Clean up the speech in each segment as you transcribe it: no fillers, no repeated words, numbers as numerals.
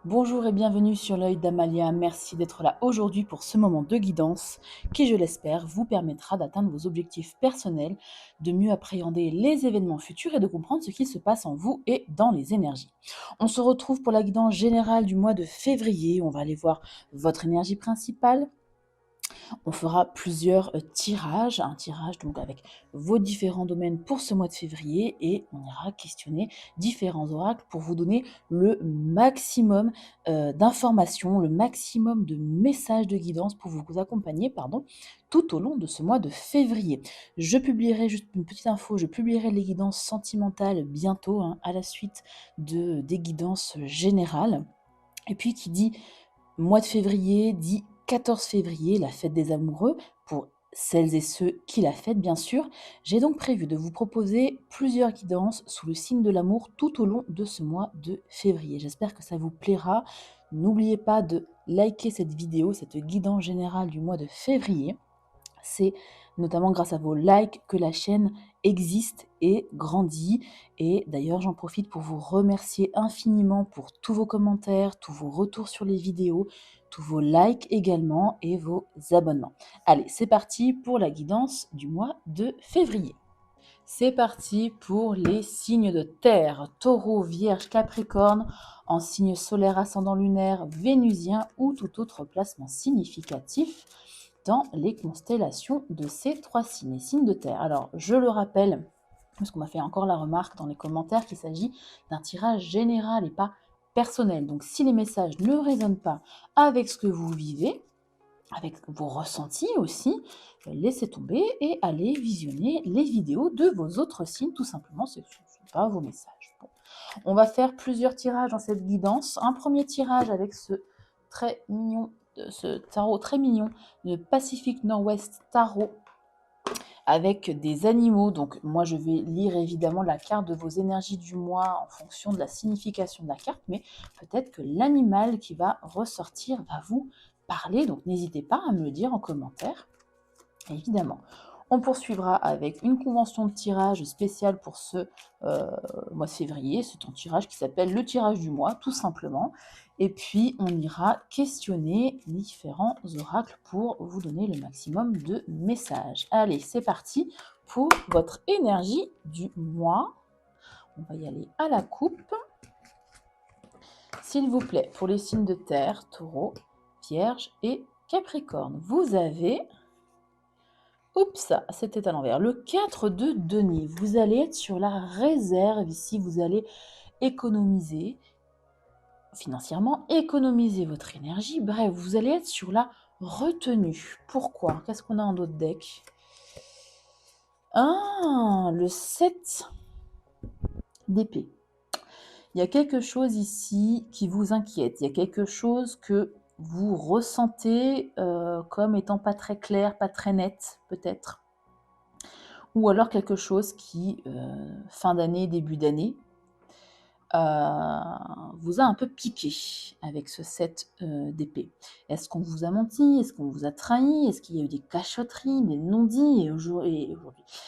Bonjour et bienvenue sur l'œil d'Amalia. Merci d'être là aujourd'hui pour ce moment de guidance qui, je l'espère, vous permettra d'atteindre vos objectifs personnels, de mieux appréhender les événements futurs et de comprendre ce qui se passe en vous et dans les énergies. On se retrouve pour la guidance générale du mois de février. On va aller voir votre énergie principale. On fera plusieurs tirages, un tirage donc avec vos différents domaines pour ce mois de février et on ira questionner différents oracles pour vous donner le maximum d'informations, le maximum de messages de guidance pour vous accompagner tout au long de ce mois de février. Je publierai juste une petite info, je publierai les guidances sentimentales bientôt à la suite des guidances générales. Et puis qui dit mois de février dit 14 février, la fête des amoureux, pour celles et ceux qui la fêtent bien sûr. J'ai donc prévu de vous proposer plusieurs guidances sous le signe de l'amour tout au long de ce mois de février. J'espère que ça vous plaira. N'oubliez pas de liker cette vidéo, cette guidance générale du mois de février. C'est notamment grâce à vos likes que la chaîne existe et grandit. Et d'ailleurs, j'en profite pour vous remercier infiniment pour tous vos commentaires, tous vos retours sur les vidéos, tous vos likes également et vos abonnements. Allez, c'est parti pour la guidance du mois de février. C'est parti pour les signes de terre, taureau, vierge, capricorne, en signe solaire, ascendant lunaire, vénusien ou tout autre placement significatif dans les constellations de ces trois signes, les signes de terre. Alors, je le rappelle, parce qu'on m'a fait encore la remarque dans les commentaires qu'il s'agit d'un tirage général et pas personnel. Donc, si les messages ne résonnent pas avec ce que vous vivez, avec vos ressentis aussi, laissez tomber et allez visionner les vidéos de vos autres signes, tout simplement, ce ne sont pas vos messages. Bon. On va faire plusieurs tirages dans cette guidance. Un premier tirage avec ce tarot très mignon, le Pacific Nord-Ouest Tarot, avec des animaux. Donc moi je vais lire évidemment la carte de vos énergies du mois en fonction de la signification de la carte, mais peut-être que l'animal qui va ressortir va vous parler, donc n'hésitez pas à me le dire en commentaire, évidemment. On poursuivra avec une convention de tirage spéciale pour ce mois de février. C'est un tirage qui s'appelle le tirage du mois, tout simplement. Et puis, on ira questionner différents oracles pour vous donner le maximum de messages. Allez, c'est parti pour votre énergie du mois. On va y aller à la coupe. S'il vous plaît, pour les signes de terre, taureau, vierge et capricorne, vous avez... Oups, c'était à l'envers. Le 4 de denier, vous allez être sur la réserve ici, vous allez économiser financièrement, économiser votre énergie. Bref, vous allez être sur la retenue. Pourquoi? Qu'est-ce qu'on a en d'autres deck? Ah, le 7 d'épée. Il y a quelque chose ici qui vous inquiète. Il y a quelque chose que vous ressentez comme étant pas très clair, pas très net, peut-être. Ou alors quelque chose qui, fin d'année, début d'année, vous a un peu piqué avec ce 7 d'épée. Est-ce qu'on vous a menti? Est-ce qu'on vous a trahi? Est-ce qu'il y a eu des cachotteries, des non-dits? Et aujourd'hui.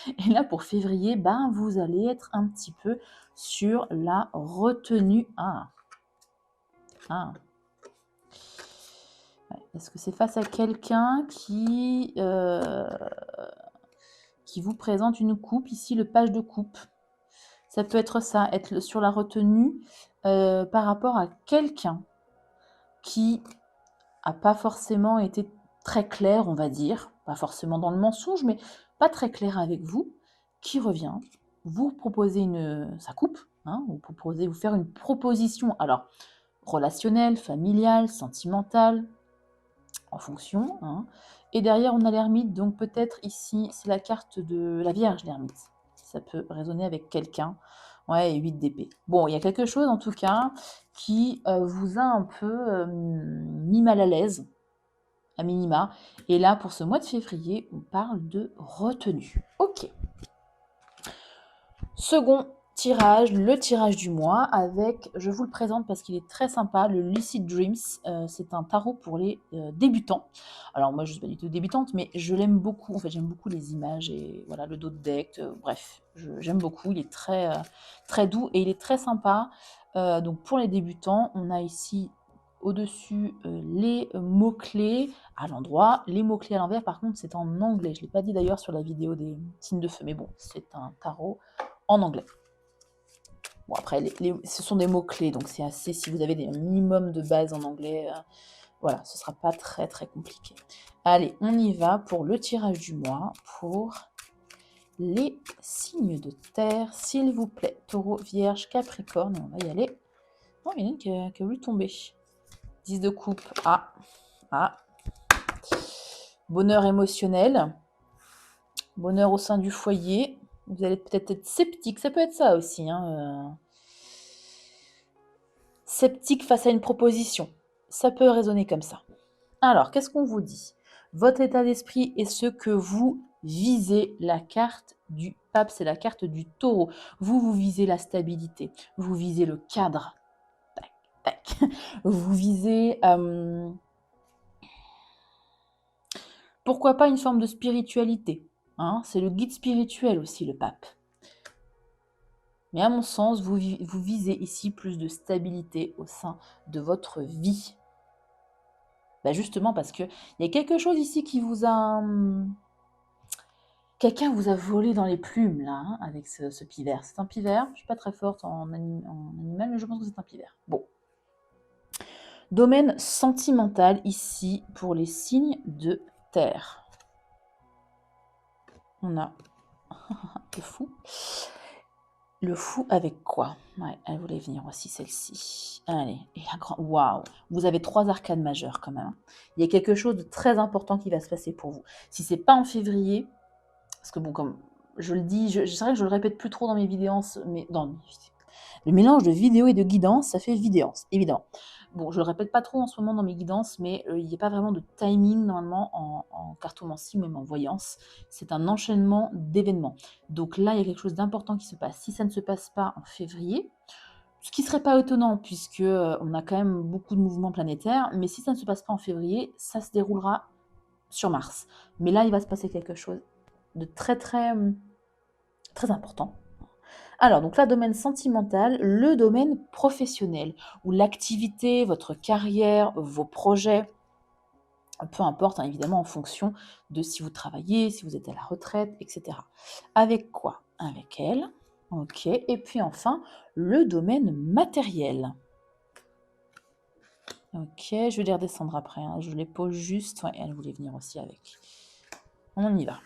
Et là, pour février, ben, vous allez être un petit peu sur la retenue. Ah. Ouais. Est-ce que c'est face à quelqu'un qui vous présente une coupe? Ici, le page de coupe. Ça peut être ça, être sur la retenue par rapport à quelqu'un qui n'a pas forcément été très clair, on va dire, pas forcément dans le mensonge, mais pas très clair avec vous, qui revient, vous proposer sa coupe, vous faire une proposition, alors relationnelle, familiale, sentimentale, en fonction. Et derrière, on a l'ermite, donc peut-être ici, c'est la carte de la Vierge, l'ermite. Ça peut résonner avec quelqu'un. Ouais, et 8 d'épée. Bon, il y a quelque chose, en tout cas, qui vous a un peu mis mal à l'aise, à minima. Et là, pour ce mois de février, on parle de retenue. Ok. Second tirage, le tirage du mois avec, je vous le présente parce qu'il est très sympa, le Lucid Dreams. C'est un tarot pour les débutants. Alors moi je ne suis pas du tout débutante, mais je l'aime beaucoup. En fait, j'aime beaucoup les images et voilà le dos de deck. Bref, j'aime beaucoup. Il est très, très doux et il est très sympa. Donc pour les débutants, on a ici au-dessus les mots-clés à l'endroit. Les mots-clés à l'envers, par contre, c'est en anglais. Je ne l'ai pas dit d'ailleurs sur la vidéo des signes de feu, mais bon, c'est un tarot en anglais. Bon, après, ce sont des mots-clés, donc c'est assez, si vous avez des minimums de base en anglais, voilà, ce ne sera pas très très compliqué. Allez, on y va pour le tirage du mois, pour les signes de terre, s'il vous plaît. Taureau, Vierge, Capricorne, on va y aller. Oh, il y en a une qui a voulu tomber. 10 de coupe. Ah. Bonheur émotionnel. Bonheur au sein du foyer. Vous allez peut-être être sceptique. Ça peut être ça aussi. Sceptique face à une proposition. Ça peut résonner comme ça. Alors, qu'est-ce qu'on vous dit? Votre état d'esprit est ce que vous visez. La carte du pape, c'est la carte du taureau. Vous visez la stabilité. Vous visez le cadre. Tac, tac. Vous visez... pourquoi pas une forme de spiritualité, c'est le guide spirituel aussi, le pape. Mais à mon sens, vous visez ici plus de stabilité au sein de votre vie. Justement parce qu'il y a quelque chose ici qui vous a... quelqu'un vous a volé dans les plumes, là, avec ce pivert. C'est un pivert, je ne suis pas très forte en animal, mais je pense que c'est un pivert. Bon. Domaine sentimental ici pour les signes de terre. On a le fou. Le fou avec quoi? Ouais, elle voulait venir aussi, celle-ci. Allez, et la grande... Waouh! Vous avez 3 arcanes majeures quand même. Il y a quelque chose de très important qui va se passer pour vous. Si c'est pas en février, parce que bon, comme je le dis, c'est vrai que je le répète plus trop dans mes vidéos, mais dans le mélange de vidéo et de guidance, ça fait vidéance, évidemment. Bon, je le répète pas trop en ce moment dans mes guidances, mais il n'y a pas vraiment de timing normalement en cartomancie ou même en voyance. C'est un enchaînement d'événements. Donc là, il y a quelque chose d'important qui se passe. Si ça ne se passe pas en février, ce qui ne serait pas étonnant puisque on a quand même beaucoup de mouvements planétaires, mais si ça ne se passe pas en février, ça se déroulera sur Mars. Mais là, il va se passer quelque chose de très très très important. Alors, donc là, domaine sentimental, le domaine professionnel, où l'activité, votre carrière, vos projets, peu importe, évidemment, en fonction de si vous travaillez, si vous êtes à la retraite, etc. Avec quoi? Avec elle. Ok. Et puis enfin, le domaine matériel. Ok, je vais les redescendre après. Je les pose juste. Ouais, elle voulait venir aussi avec. On y va.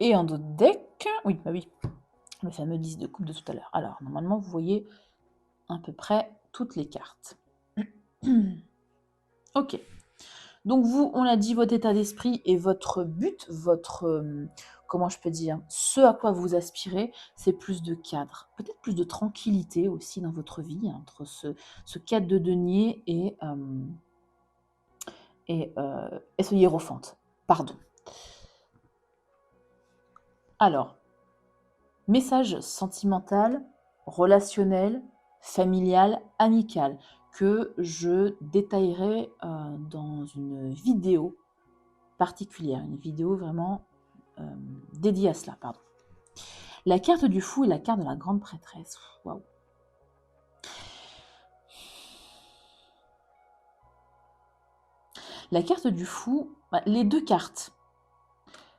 Et un autre deck. Oui, bah oui. Le fameux 10 de coupe de tout à l'heure. Alors, normalement, vous voyez à peu près toutes les cartes. Ok. Donc vous, on l'a dit, votre état d'esprit et votre but, votre, comment je peux dire, ce à quoi vous aspirez, c'est plus de cadre. Peut-être plus de tranquillité aussi dans votre vie, entre ce 4 de denier et ce hiérophante. Pardon. Alors, message sentimental, relationnel, familial, amical, que je détaillerai dans une vidéo particulière, une vidéo vraiment dédiée à cela, pardon. La carte du fou et la carte de la grande prêtresse. Waouh. La carte du fou, les deux cartes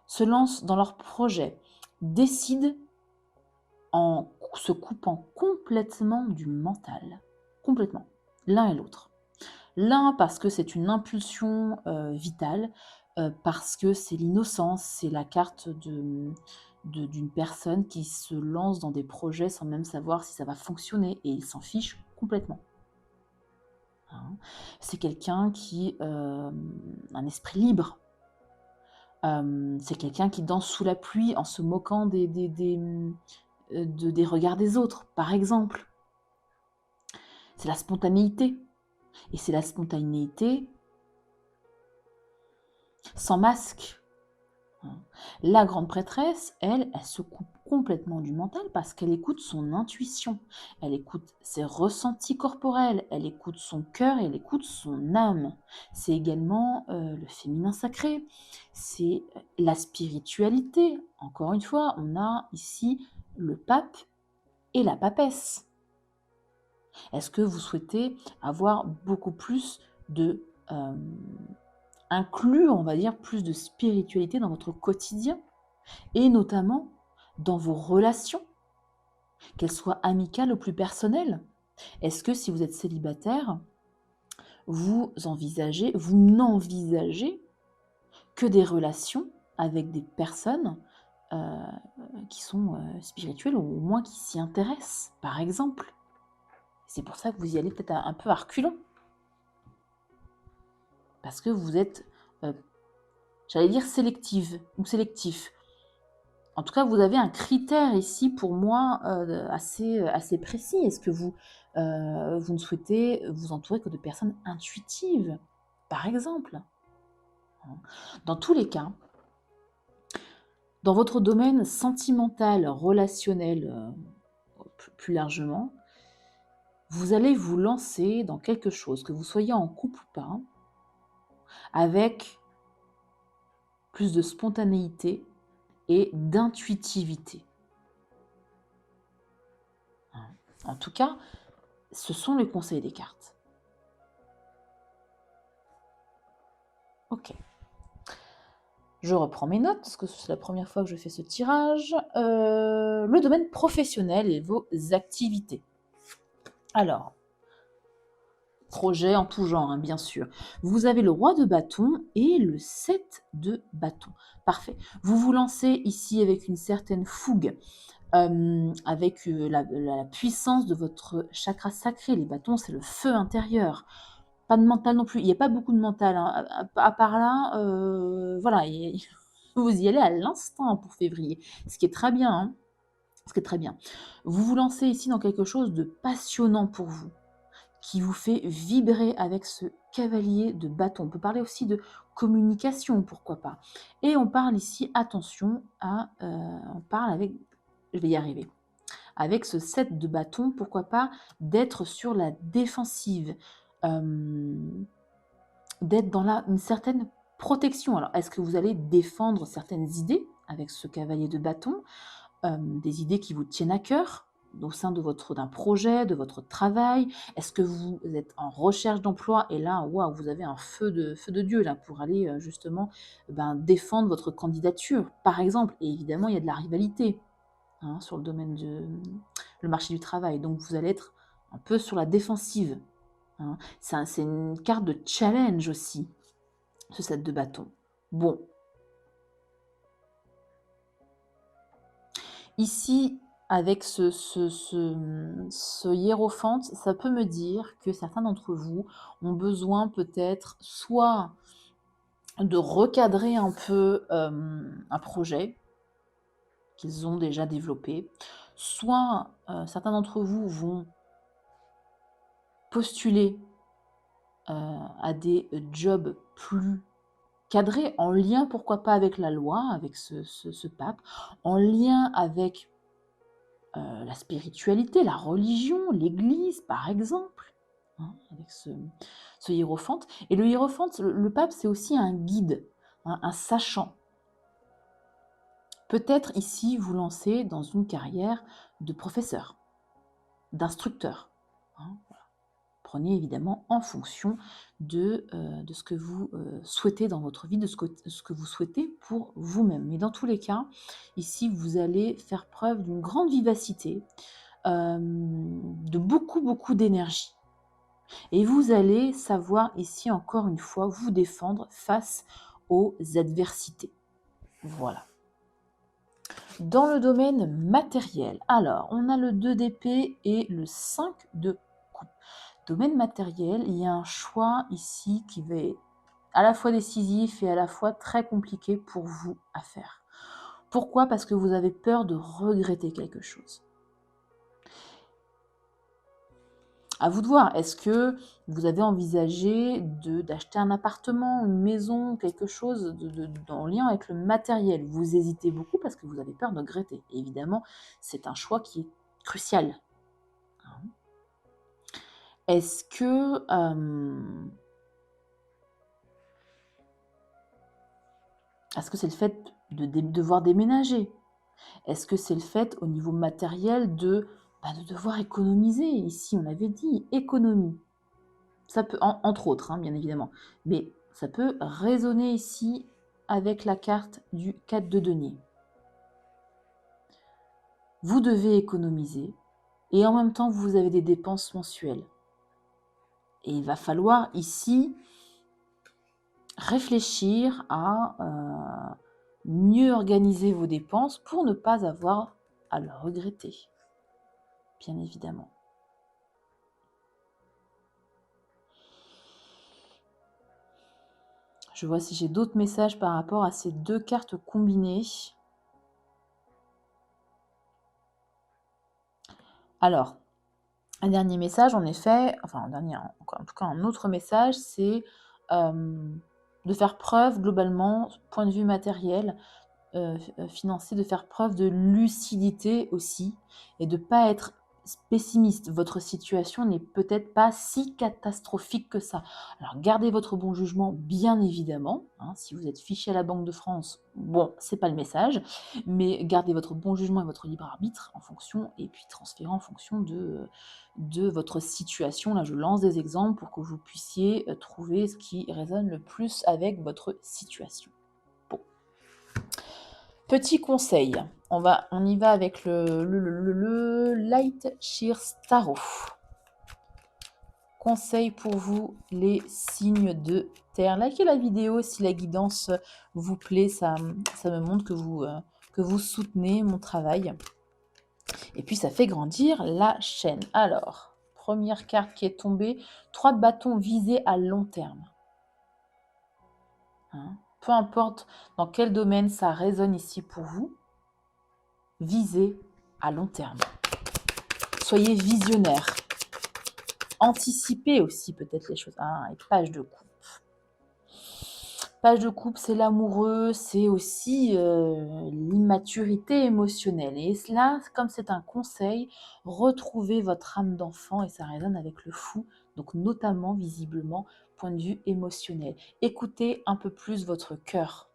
se lancent dans leur projet, décident en se coupant complètement du mental. Complètement. L'un et l'autre. L'un parce que c'est une impulsion vitale, parce que c'est l'innocence, c'est la carte d'une personne qui se lance dans des projets sans même savoir si ça va fonctionner et il s'en fiche complètement. C'est quelqu'un qui a un esprit libre. C'est quelqu'un qui danse sous la pluie en se moquant des regards des autres, par exemple. C'est la spontanéité. Et c'est la spontanéité sans masque. La grande prêtresse, elle se coupe complètement du mental parce qu'elle écoute son intuition, elle écoute ses ressentis corporels, elle écoute son cœur et elle écoute son âme. C'est également le féminin sacré, c'est la spiritualité. Encore une fois, on a ici le pape et la papesse. Est-ce que vous souhaitez avoir beaucoup plus de... inclure, on va dire, plus de spiritualité dans votre quotidien et notamment dans vos relations, qu'elles soient amicales ou plus personnelles? Est-ce que si vous êtes célibataire, vous n'envisagez que des relations avec des personnes euh, qui sont spirituelles ou au moins qui s'y intéressent, par exemple? C'est pour ça que vous y allez peut-être un peu à reculons, parce que vous êtes, j'allais dire sélective ou sélectif. En tout cas, vous avez un critère ici pour moi assez précis. Est-ce que vous ne souhaitez vous entourer que de personnes intuitives, par exemple? Dans tous les cas, dans votre domaine sentimental, relationnel, plus largement, vous allez vous lancer dans quelque chose, que vous soyez en couple ou pas, avec plus de spontanéité et d'intuitivité. En tout cas, ce sont les conseils des cartes. Ok. Je reprends mes notes, parce que c'est la première fois que je fais ce tirage. Le domaine professionnel et vos activités. Alors, projet en tout genre, bien sûr. Vous avez le roi de bâton et le 7 de bâton. Parfait. Vous vous lancez ici avec une certaine fougue, avec la puissance de votre chakra sacré. Les bâtons, c'est le feu intérieur. Pas de mental non plus. Il n'y a pas beaucoup de mental. Hein. À part là, voilà, vous y allez à l'instant pour février. Ce qui est très bien. Hein. Ce qui est très bien. Vous vous lancez ici dans quelque chose de passionnant pour vous, qui vous fait vibrer avec ce cavalier de bâton. On peut parler aussi de communication, pourquoi pas. Et on parle ici, attention, on parle avec, je vais y arriver, avec ce 7 de bâton, pourquoi pas d'être sur la défensive, d'être dans une certaine protection. Alors, est-ce que vous allez défendre certaines idées avec ce cavalier de bâton, des idées qui vous tiennent à cœur au sein d'un projet, de votre travail? Est-ce que vous êtes en recherche d'emploi et là, waouh, vous avez un feu de Dieu là pour aller justement défendre votre candidature, par exemple? Et évidemment, il y a de la rivalité sur le domaine le marché du travail. Donc, vous allez être un peu sur la défensive. Hein. C'est une carte de challenge aussi, ce 7 de bâton. Bon. Ici, avec ce hiérophante, ça peut me dire que certains d'entre vous ont besoin peut-être soit de recadrer un peu un projet qu'ils ont déjà développé, soit certains d'entre vous vont postuler à des jobs plus cadrés, en lien, pourquoi pas, avec la loi, avec ce pape, en lien avec la spiritualité, la religion, l'Église, par exemple, avec ce hiérophante. Et le hiérophante, le pape, c'est aussi un guide, un sachant. Peut-être ici vous lancer dans une carrière de professeur, d'instructeur. Voilà. Prenez évidemment en fonction de ce que vous souhaitez dans votre vie, de ce que vous souhaitez pour vous-même. Mais dans tous les cas, ici, vous allez faire preuve d'une grande vivacité, de beaucoup d'énergie. Et vous allez savoir ici, encore une fois, vous défendre face aux adversités. Voilà. Dans le domaine matériel, alors, on a le 2 d'épée et le 5 de coupe. Domaine matériel, il y a un choix ici qui va être à la fois décisif et à la fois très compliqué pour vous à faire. Pourquoi? Parce que vous avez peur de regretter quelque chose. À vous de voir, est-ce que vous avez envisagé d'acheter un appartement, une maison, quelque chose en lien avec le matériel? Vous hésitez beaucoup parce que vous avez peur de regretter. Et évidemment, c'est un choix qui est crucial. Est-ce que c'est le fait de devoir déménager? Est-ce que c'est le fait, au niveau matériel, de de devoir économiser. Ici, on l'avait dit, économie. Ça peut, entre autres, bien évidemment, mais ça peut résonner ici avec la carte du 4 de denier. Vous devez économiser et en même temps, vous avez des dépenses mensuelles. Et il va falloir ici réfléchir à mieux organiser vos dépenses pour ne pas avoir à le regretter, bien évidemment. Je vois si j'ai d'autres messages par rapport à ces deux cartes combinées. Alors, un dernier message, en effet, enfin en tout cas un autre message, c'est de faire preuve globalement, point de vue matériel, financier, de faire preuve de lucidité aussi et de ne pas être pessimiste. Votre situation n'est peut-être pas si catastrophique que ça. Alors gardez votre bon jugement, bien évidemment. Si vous êtes fiché à la Banque de France, bon, c'est pas le message, mais gardez votre bon jugement et votre libre arbitre en fonction, et puis transférez en fonction de votre situation. Là, je lance des exemples pour que vous puissiez trouver ce qui résonne le plus avec votre situation. Petit conseil, on y va avec le Light Shear Tarot. Conseil pour vous, les signes de terre. Likez la vidéo si la guidance vous plaît, ça me montre que vous soutenez mon travail. Et puis ça fait grandir la chaîne. Alors, première carte qui est tombée, 3 de bâtons visés à long terme. Peu importe dans quel domaine ça résonne ici pour vous, visez à long terme. Soyez visionnaire. Anticipez aussi peut-être les choses. Et page de coupe. Page de coupe, c'est l'amoureux, c'est aussi l'immaturité émotionnelle. Et là, comme c'est un conseil, retrouvez votre âme d'enfant, et ça résonne avec le fou, donc notamment, visiblement, point de vue émotionnel. Écoutez un peu plus votre cœur.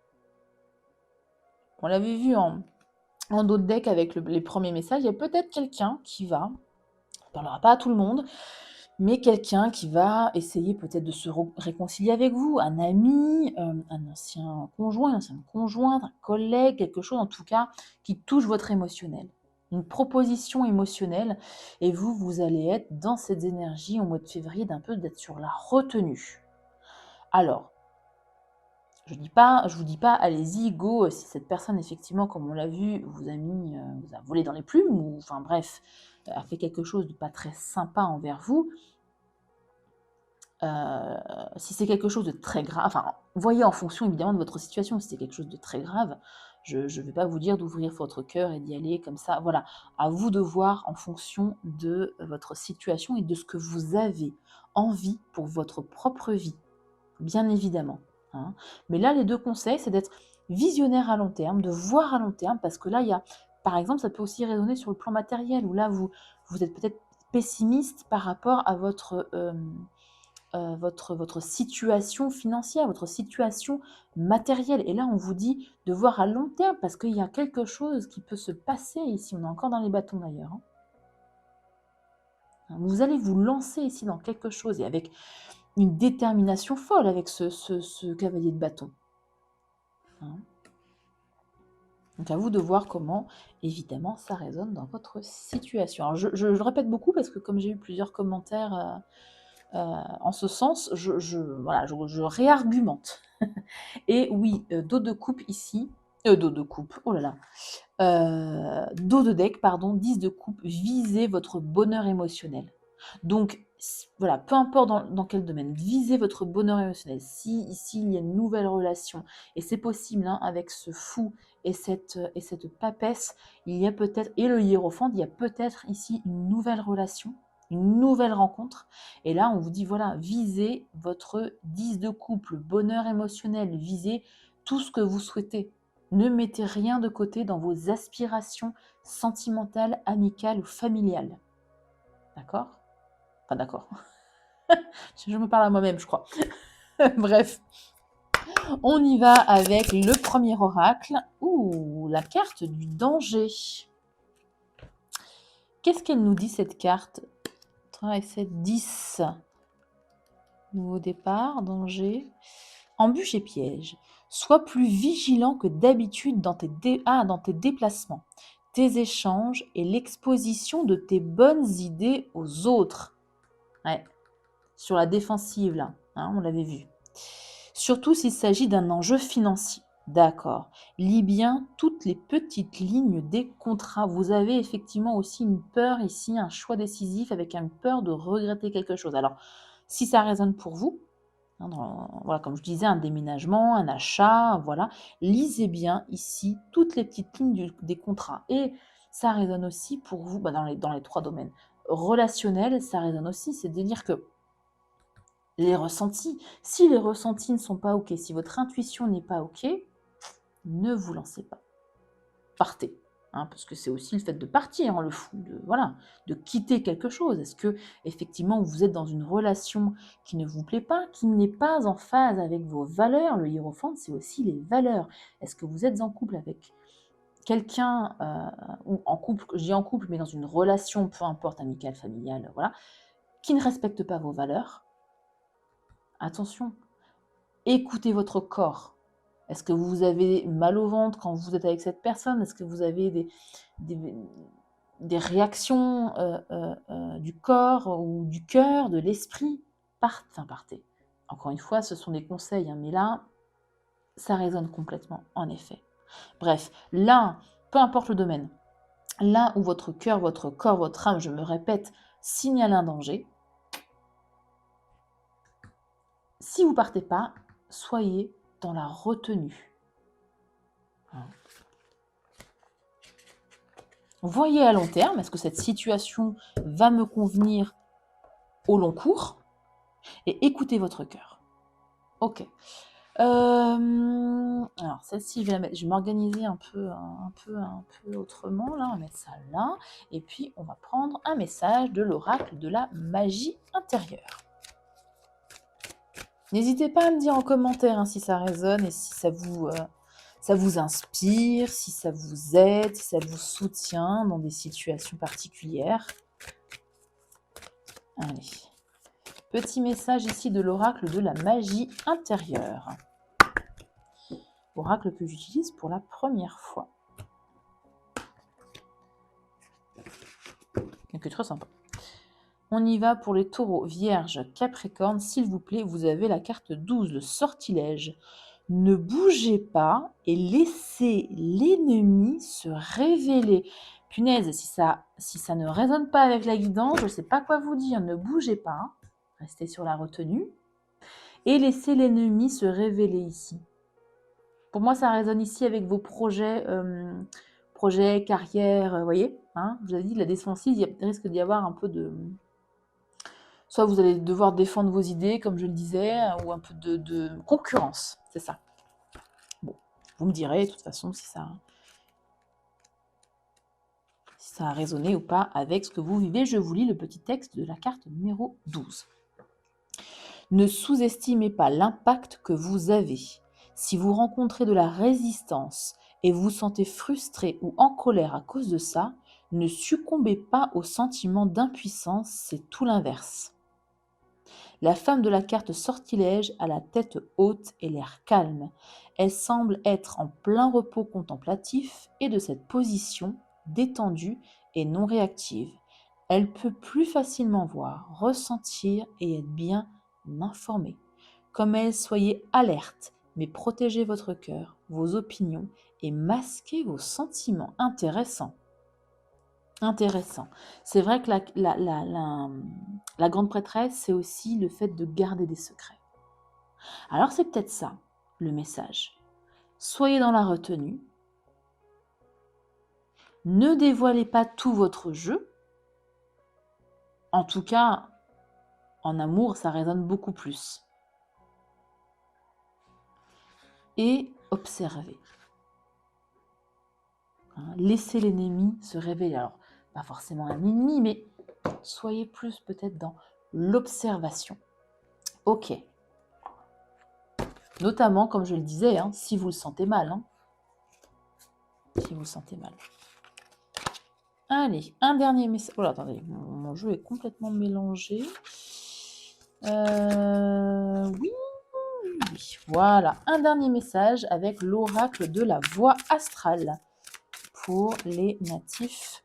On l'avait vu en d'autres decks avec les premiers messages, il y a peut-être quelqu'un qui va, on ne parlera pas à tout le monde, mais quelqu'un qui va essayer peut-être de se réconcilier avec vous, un ami, un ancien conjoint, une ancienne conjointe, un collègue, quelque chose en tout cas qui touche votre émotionnel. Une proposition émotionnelle, et vous allez être dans cette énergie au mois de février d'être sur la retenue. Alors, je vous dis pas, allez-y, go, si cette personne, effectivement, comme on l'a vu, vous a volé dans les plumes, ou enfin bref, a fait quelque chose de pas très sympa envers vous. Si c'est quelque chose de très grave, enfin, voyez en fonction évidemment de votre situation, si c'est quelque chose de très grave, je ne vais pas vous dire d'ouvrir votre cœur et d'y aller comme ça, voilà, à vous de voir en fonction de votre situation et de ce que vous avez envie pour votre propre vie, bien évidemment. Mais là, les deux conseils, c'est d'être visionnaire à long terme, de voir à long terme, parce que là, il y a, par exemple, ça peut aussi résonner sur le plan matériel, où là, vous êtes peut-être pessimiste par rapport à votre situation financière, votre situation matérielle. Et là, on vous dit de voir à long terme, parce qu'il y a quelque chose qui peut se passer ici. On est encore dans les bâtons d'ailleurs. Vous allez vous lancer ici dans quelque chose, et avec une détermination folle avec ce cavalier de bâton. Donc à vous de voir comment, évidemment, ça résonne dans votre situation. Alors je le répète beaucoup parce que comme j'ai eu plusieurs commentaires en ce sens, je réargumente. Et oui, dos de coupe ici, dos de coupe, oh là là, dos de deck, pardon, 10 de coupe, visez votre bonheur émotionnel. Donc, voilà, peu importe dans quel domaine, visez votre bonheur émotionnel. Si ici, il y a une nouvelle relation, et c'est possible, avec ce fou et cette papesse, il y a peut-être, et le hiérophante, il y a peut-être ici une nouvelle relation, une nouvelle rencontre. Et là, on vous dit, voilà, visez votre 10 de couple, bonheur émotionnel, visez tout ce que vous souhaitez. Ne mettez rien de côté dans vos aspirations sentimentales, amicales ou familiales. D'accord ? Enfin, d'accord. Je me parle à moi-même, je crois. Bref. On y va avec le premier oracle. Ouh, la carte du danger. Qu'est-ce qu'elle nous dit, cette carte? 3 et 7, 10. Nouveau départ, danger. Embûche et piège. Sois plus vigilant que d'habitude dans dans tes déplacements, tes échanges et l'exposition de tes bonnes idées aux autres. Ouais, sur la défensive, là, hein, on l'avait vu. Surtout s'il s'agit d'un enjeu financier. D'accord. Lis bien toutes les petites lignes des contrats. Vous avez effectivement aussi une peur ici, un choix décisif avec une peur de regretter quelque chose. Alors, si ça résonne pour vous, hein, voilà, comme je disais, un déménagement, un achat, voilà, lisez bien ici toutes les petites lignes des contrats. Et ça résonne aussi pour vous dans les 3 domaines. Relationnel, ça résonne aussi, c'est-à-dire que les ressentis, si les ressentis ne sont pas OK, si votre intuition n'est pas OK, ne vous lancez pas. Partez. Hein, parce que c'est aussi le fait de partir, hein, le fou, de quitter quelque chose. Est-ce que effectivement vous êtes dans une relation qui ne vous plaît pas, qui n'est pas en phase avec vos valeurs? Le hiérophante, c'est aussi les valeurs. Est-ce que vous êtes en couple avec quelqu'un, ou en couple, je dis en couple, mais dans une relation, peu importe, amicale, familiale, voilà, qui ne respecte pas vos valeurs? Attention, écoutez votre corps. Est-ce que vous avez mal au ventre quand vous êtes avec cette personne? Est-ce que vous avez des réactions du corps ou du cœur, de l'esprit? Partez. Encore une fois, ce sont des conseils, hein, mais là, ça résonne complètement, en effet. Bref, là, peu importe le domaine, là où votre cœur, votre corps, votre âme, je me répète, signale un danger, si vous ne partez pas, soyez dans la retenue. Voyez à long terme, est-ce que cette situation va me convenir au long cours? Et écoutez votre cœur. Ok. Alors, celle-ci, je vais m'organiser un peu autrement. Là, on va mettre ça là. Et puis, on va prendre un message de l'oracle de la magie intérieure. N'hésitez pas à me dire en commentaire, hein, si ça résonne et si ça vous inspire, si ça vous aide, si ça vous soutient dans des situations particulières. Allez. Petit message ici de l'oracle de la magie intérieure. Oracle que j'utilise pour la première fois. Donc, très sympa. On y va pour les taureaux, vierges, capricorne. S'il vous plaît, vous avez la carte 12, le sortilège. Ne bougez pas et laissez l'ennemi se révéler. Punaise, si ça ne résonne pas avec la guidance, je ne sais pas quoi vous dire. Ne bougez pas. Restez sur la retenue. Et laissez l'ennemi se révéler ici. Pour moi, ça résonne ici avec vos projets, carrière, vous voyez, hein, je vous avais dit, la défensive, il risque d'y avoir un peu de... Soit vous allez devoir défendre vos idées, comme je le disais, ou un peu de concurrence, c'est ça. Bon, vous me direz, de toute façon, si ça a résonné ou pas avec ce que vous vivez. Je vous lis le petit texte de la carte numéro 12. Ne sous-estimez pas l'impact que vous avez. Si vous rencontrez de la résistance et vous vous sentez frustré ou en colère à cause de ça, ne succombez pas au sentiment d'impuissance, c'est tout l'inverse. La femme de la carte sortilège a la tête haute et l'air calme. Elle semble être en plein repos contemplatif et de cette position, détendue et non réactive, elle peut plus facilement voir, ressentir et être bien informée. Comme elle, soyez alerte, mais protégez votre cœur, vos opinions et masquez vos sentiments. Intéressant. C'est vrai que la grande prêtresse, c'est aussi le fait de garder des secrets. Alors c'est peut-être ça, le message. Soyez dans la retenue. Ne dévoilez pas tout votre jeu. En tout cas, en amour, ça résonne beaucoup plus. Et observez. Laissez l'ennemi se révéler. Alors, pas forcément un ennemi, mais soyez plus peut-être dans l'observation. Ok. Notamment, comme je le disais, si vous le sentez mal. Si vous le sentez mal. Allez, un dernier message. Oh là, attendez, mon jeu est complètement mélangé. Oui, oui, voilà, un dernier message avec l'oracle de la voie astrale pour les natifs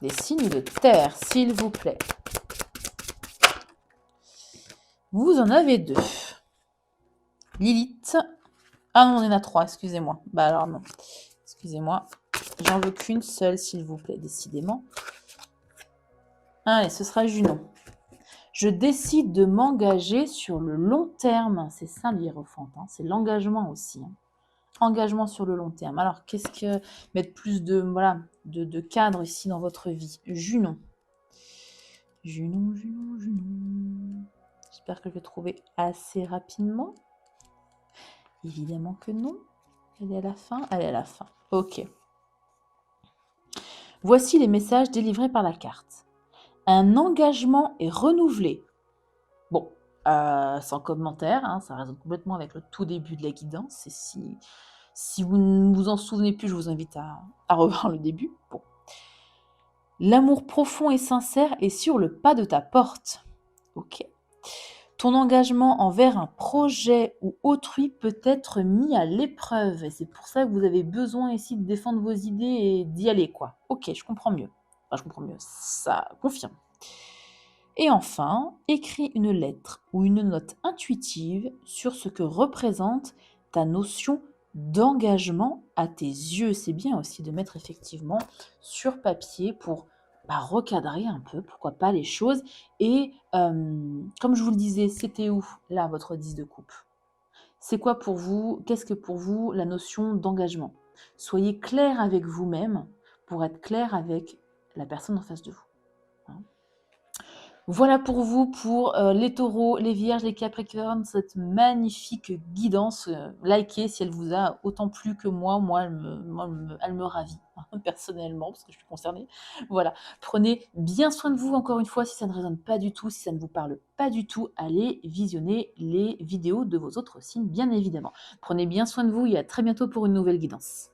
des signes de terre, s'il vous plaît. Vous en avez 2. Lilith. Ah non, on en a 3, excusez-moi. Bah alors non. Excusez-moi. J'en veux qu'une seule, s'il vous plaît, décidément. Allez, ce sera Junon. Je décide de m'engager sur le long terme. C'est ça l'hiérophante, hein. C'est l'engagement aussi, hein. Engagement sur le long terme. Alors, qu'est-ce que... Mettre plus de, voilà, de cadre ici dans votre vie. Junon. Junon, Junon, Junon. J'espère que je vais trouver assez rapidement. Évidemment que non. Elle est à la fin. Elle est à la fin. Ok. Voici les messages délivrés par la carte. Un engagement est renouvelé. Bon, sans commentaire, hein, ça résonne complètement avec le tout début de la guidance. Et si vous ne vous en souvenez plus, je vous invite à revoir le début. Bon. L'amour profond et sincère est sur le pas de ta porte. Ok. Ton engagement envers un projet ou autrui peut être mis à l'épreuve. Et c'est pour ça que vous avez besoin ici de défendre vos idées et d'y aller, quoi. Ok, je comprends mieux. Enfin, je comprends mieux. Ça confirme. Et enfin, écris une lettre ou une note intuitive sur ce que représente ta notion d'engagement à tes yeux. C'est bien aussi de mettre effectivement sur papier pour recadrer un peu, pourquoi pas, les choses. Et comme je vous le disais, c'était où, là, votre 10 de coupe? C'est quoi pour vous, qu'est-ce que pour vous la notion d'engagement? Soyez clair avec vous-même pour être clair avec la personne en face de vous, hein. Voilà pour vous, pour les taureaux, les vierges, les capricornes, cette magnifique guidance. Likez si elle vous a autant plu que moi. Moi, elle me ravit, personnellement, parce que je suis concernée. Voilà. Prenez bien soin de vous, encore une fois, si ça ne résonne pas du tout, si ça ne vous parle pas du tout, allez visionner les vidéos de vos autres signes, bien évidemment. Prenez bien soin de vous et à très bientôt pour une nouvelle guidance.